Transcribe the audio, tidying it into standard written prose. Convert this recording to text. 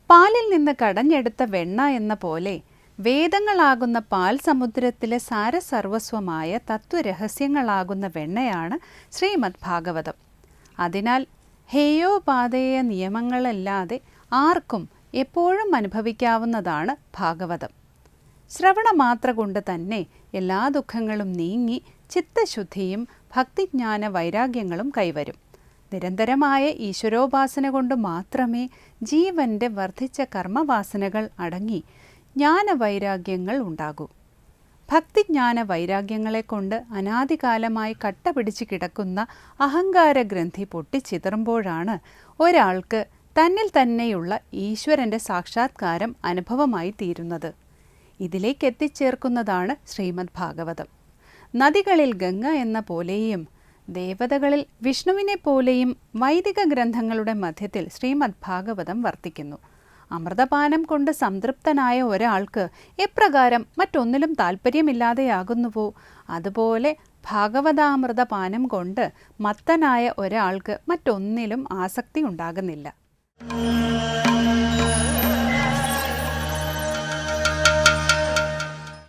പാലിൽ നിന്ന് കടഞ്ഞെടുത്ത വെണ്ണ എന്ന പോലെ വേദങ്ങളാകുന്ന പാൽ സമുദ്രത്തിലെ സാരസർവസ്വമായ തത്വരഹസ്യങ്ങളാകുന്ന വെണ്ണയാണ് ശ്രീമദ് ഭാഗവതം. അതിനാൽ ഹേയോപാധേയ നിയമങ്ങളല്ലാതെ ആർക്കും എപ്പോഴും അനുഭവിക്കാവുന്നതാണ് ഭാഗവതം. ശ്രവണമാത്ര കൊണ്ട് തന്നെ എല്ലാ ദുഃഖങ്ങളും നീങ്ങി ചിത്തശുദ്ധിയും ഭക്തിജ്ഞാന വൈരാഗ്യങ്ങളും കൈവരും. നിരന്തരമായ ഈശ്വരോപാസന കൊണ്ട് മാത്രമേ ജീവൻ്റെ വർദ്ധിച്ച കർമ്മവാസനകൾ അടങ്ങി ജ്ഞാനവൈരാഗ്യങ്ങൾ ഉണ്ടാകൂ. ഭക്തിജ്ഞാന വൈരാഗ്യങ്ങളെ കൊണ്ട് അനാദികാലമായി കട്ട പിടിച്ച് കിടക്കുന്ന അഹങ്കാരഗ്രന്ഥി പൊട്ടിച്ചിതറുമ്പോഴാണ് ഒരാൾക്ക് തന്നിൽ തന്നെയുള്ള ഈശ്വരൻ്റെ സാക്ഷാത്കാരം അനുഭവമായി തീരുന്നത്. ഇതിലേക്ക് എത്തിച്ചേർക്കുന്നതാണ് ശ്രീമദ് ഭാഗവതം. നദികളിൽ ഗംഗ എന്ന പോലെയും ദേവതകളിൽ വിഷ്ണുവിനെ പോലെയും വൈദിക ഗ്രന്ഥങ്ങളുടെ മധ്യത്തിൽ ശ്രീമദ് ഭാഗവതം വർത്തിക്കുന്നു. അമൃതപാനം കൊണ്ട് സംതൃപ്തനായ ഒരാൾക്ക് എപ്രകാരം മറ്റൊന്നിലും താല്പര്യമില്ലാതെയാകുന്നുവോ അതുപോലെ ഭാഗവതാമൃതപാനം കൊണ്ട് മത്തനായ ഒരാൾക്ക് മറ്റൊന്നിലും ആസക്തി ഉണ്ടാകുന്നില്ല.